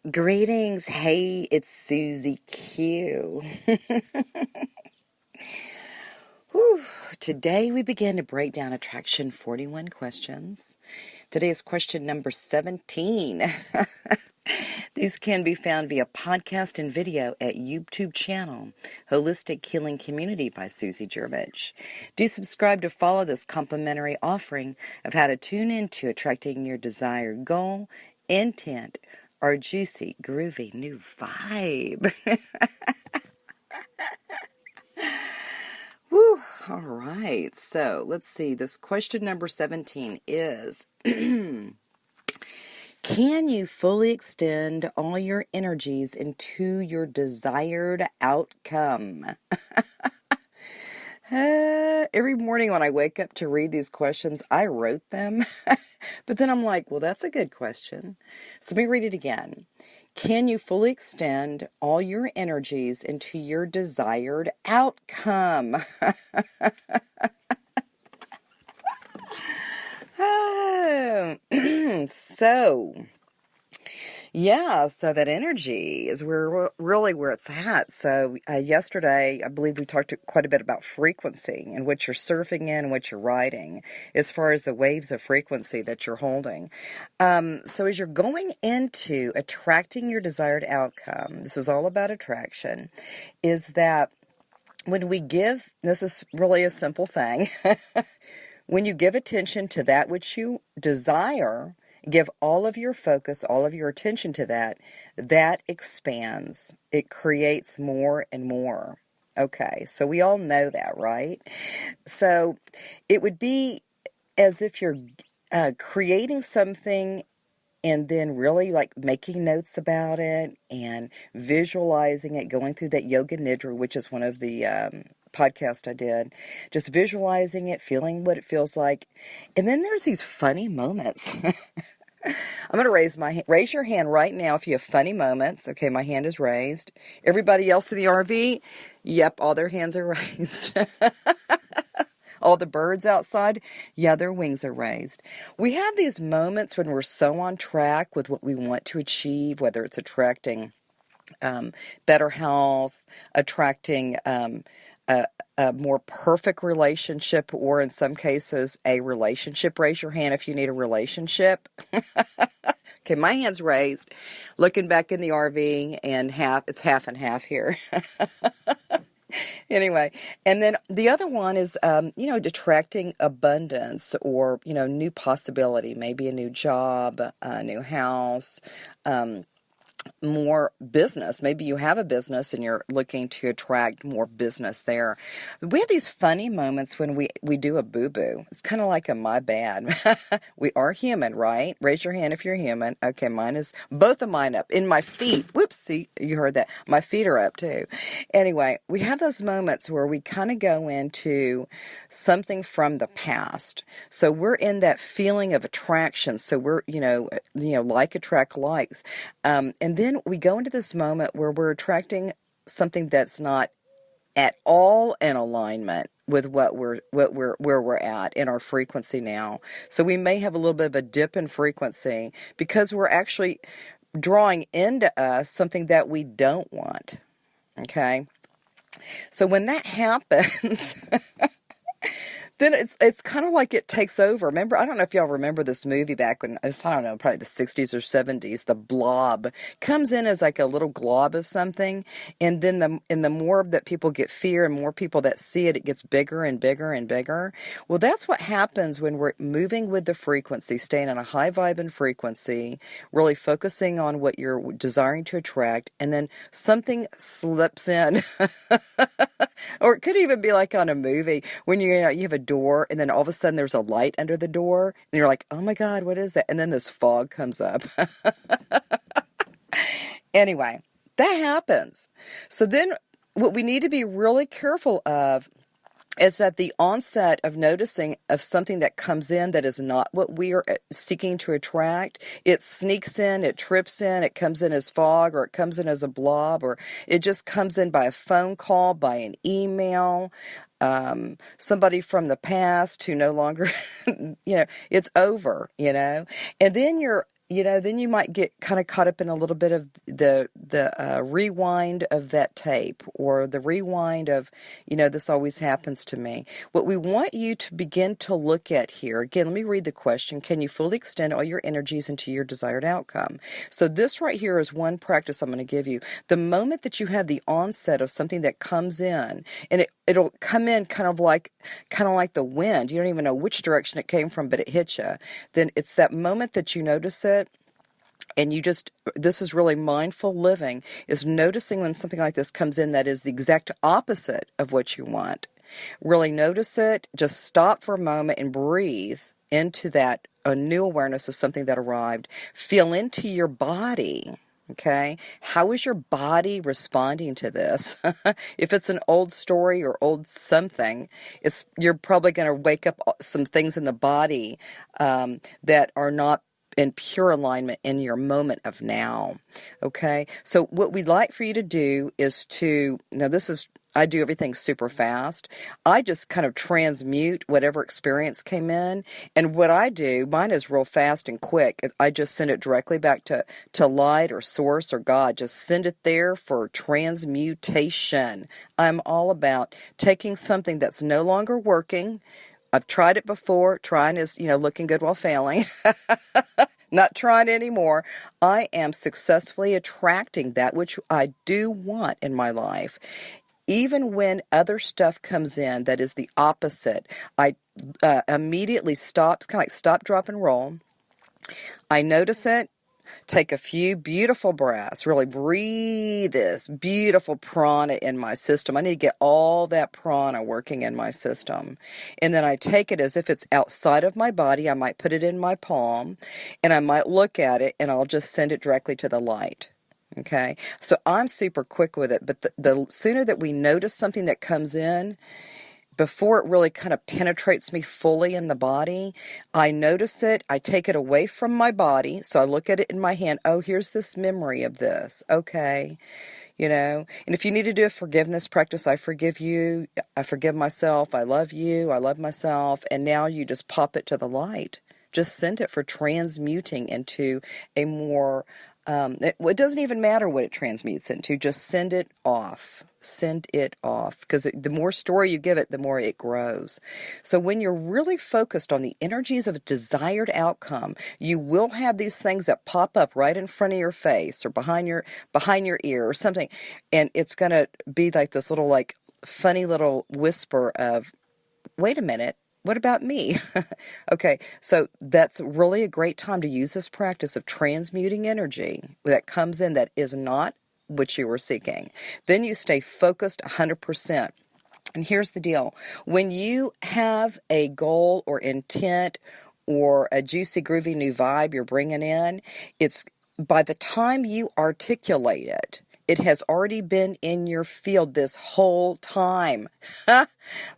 Greetings. Hey, it's Susie Q. Whew. Today we begin to break down Attraction 41 questions. Today is question number 17. These can be found via podcast and video at YouTube channel, Holistic Healing Community by Susie Juravich. Do subscribe to follow this complimentary offering of how to tune into attracting your desired goal, intent, or juicy, groovy new vibe. Woo, all right, so let's see. This question number 17 is, can you fully extend all your energies into your desired outcome? Every morning when I wake up to read these questions, I wrote them, but then I'm like, well, that's a good question. So let me read it again. Can you fully extend all your energies into your desired outcome? So that energy is really where it's at. So yesterday, I believe we talked quite a bit about frequency and what you're surfing in, what you're riding, as far as the waves of frequency that you're holding. So as you're going into attracting your desired outcome, this is all about attraction, is that when we give, this is really a simple thing, when you give attention to that which you desire, give all of your focus, all of your attention to that, that expands. It creates more and more. Okay, so we all know that, right? So it would be as if you're creating something and then really like making notes about it and visualizing it, going through that yoga nidra, which is one of the podcast I did, just visualizing it, feeling what it feels like. And then there's these funny moments. I'm going to raise your hand right now if you have funny moments. Okay, my hand is raised. Everybody else in the RV, yep, all their hands are raised. All the birds outside, yeah, their wings are raised. We have these moments when we're so on track with what we want to achieve, whether it's attracting better health, attracting a more perfect relationship, or in some cases, a relationship. Raise your hand if you need a relationship. Okay, my hand's raised. Looking back in the RV, and it's half and half here. Anyway, and then the other one is, attracting abundance or, new possibility, maybe a new job, a new house, more business. Maybe you have a business and you're looking to attract more business there. We have these funny moments when we do a boo-boo. It's kind of like a my bad. We are human, right? Raise your hand if you're human. Okay, both of mine up. In my feet. Whoops, see, you heard that. My feet are up too. Anyway, we have those moments where we kind of go into something from the past. So we're in that feeling of attraction. So we're, like attract likes. And then we go into this moment where we're attracting something that's not at all in alignment with where we're at in our frequency now. So we may have a little bit of a dip in frequency because we're actually drawing into us something that we don't want. Okay? So when that happens, then it's kind of like it takes over. Remember, I don't know if y'all remember this movie back when, probably the 60s or 70s, the Blob comes in as like a little glob of something, and then the more that people get fear and more people that see it, it gets bigger and bigger and bigger. Well, that's what happens when we're moving with the frequency, staying on a high vibe and frequency, really focusing on what you're desiring to attract, and then something slips in. Or it could even be like on a movie when you have a door and then all of a sudden there's a light under the door and you're like, oh my God, what is that? And then this fog comes up. Anyway, that happens. So then what we need to be really careful of is at the onset of noticing of something that comes in that is not what we are seeking to attract. It sneaks in, it trips in, it comes in as fog, or it comes in as a blob, or it just comes in by a phone call, by an email, somebody from the past who no longer, it's over, and then then you might get kind of caught up in a little bit of the rewind of that tape, or the rewind of, this always happens to me. What we want you to begin to look at here, again, let me read the question. Can you fully extend all your energies into your desired outcome? So this right here is one practice I'm going to give you. The moment that you have the onset of something that comes in, and it'll come in kind of like the wind. You don't even know which direction it came from, but it hits you. Then it's that moment that you notice it. And this is really mindful living, is noticing when something like this comes in that is the exact opposite of what you want. Really notice it, just stop for a moment and breathe into that a new awareness of something that arrived. Feel into your body. Okay, how is your body responding to this? If it's an old story or old something, you're probably going to wake up some things in the body that are not in pure alignment in your moment of now. Okay, so what we'd like for you to do is I do everything super fast. I just kind of transmute whatever experience came in. And what I do, mine is real fast and quick. I just send it directly back to light or source or God. Just send it there for transmutation. I'm all about taking something that's no longer working. I've tried it before. Trying is, looking good while failing. Not trying anymore. I am successfully attracting that which I do want in my life. Even when other stuff comes in that is the opposite, I immediately stop, kind of like stop, drop, and roll. I notice it, take a few beautiful breaths, really breathe this beautiful prana in my system. I need to get all that prana working in my system. And then I take it as if it's outside of my body. I might put it in my palm, and I might look at it, and I'll just send it directly to the light. Okay, so I'm super quick with it, but the sooner that we notice something that comes in, before it really kind of penetrates me fully in the body, I notice it, I take it away from my body, so I look at it in my hand, oh, here's this memory of this, okay, and if you need to do a forgiveness practice, I forgive you, I forgive myself, I love you, I love myself, and now you just pop it to the light. Just send it for transmuting into a more, it doesn't even matter what it transmutes into. Just send it off. Send it off. Because the more story you give it, the more it grows. So when you're really focused on the energies of a desired outcome, you will have these things that pop up right in front of your face or behind your ear or something. And it's going to be like this little, funny little whisper of, wait a minute. What about me? Okay, so that's really a great time to use this practice of transmuting energy that comes in that is not what you were seeking. Then you stay focused 100%. And here's the deal. When you have a goal or intent or a juicy, groovy new vibe you're bringing in, it's by the time you articulate it, it has already been in your field this whole time. Let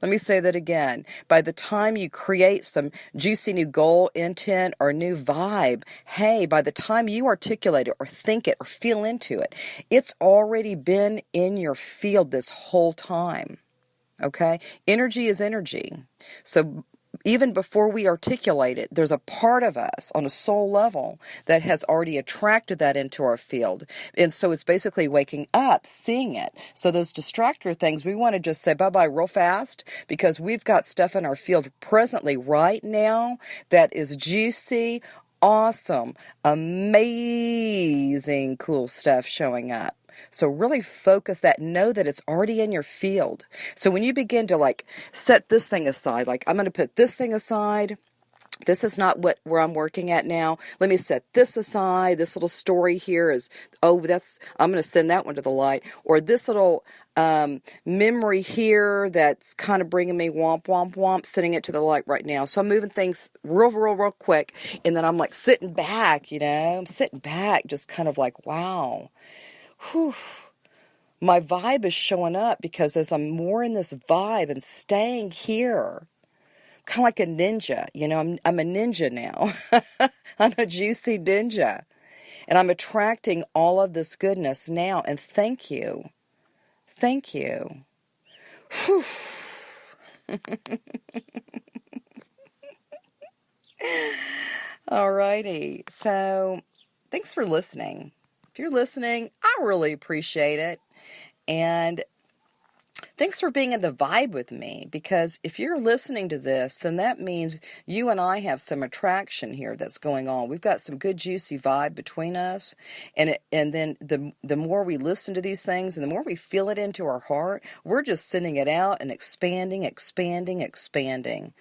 me say that again. By the time you create some juicy new goal, intent, or new vibe, hey, by the time you articulate it or think it or feel into it, it's already been in your field this whole time. Okay? Energy is energy. So even before we articulate it, there's a part of us on a soul level that has already attracted that into our field. And so it's basically waking up, seeing it. So those distractor things, we want to just say bye-bye real fast because we've got stuff in our field presently right now that is juicy, awesome, amazing, cool stuff showing up. So really focus that, know that it's already in your field. So when you begin to set this thing aside, I'm going to put this thing aside. This is not where I'm working at now. Let me set this aside. This little story here is, I'm going to send that one to the light. Or this little memory here that's kind of bringing me womp, womp, womp, sending it to the light right now. So I'm moving things real, real, real quick. And then I'm sitting back, I'm sitting back just kind of wow. Whew. My vibe is showing up because as I'm more in this vibe and staying here, kind of like a ninja, I'm a ninja now. I'm a juicy ninja. And I'm attracting all of this goodness now. And thank you. Thank you. Whew. All righty. So thanks for listening. If you're listening, I really appreciate it. And thanks for being in the vibe with me, because if you're listening to this, then that means you and I have some attraction here that's going on. We've got some good juicy vibe between us, and then the more we listen to these things and the more we feel it into our heart, we're just sending it out and expanding, expanding, expanding.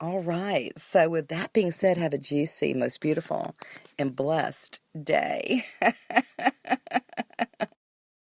All right. So with that being said, have a juicy, most beautiful, and blessed day.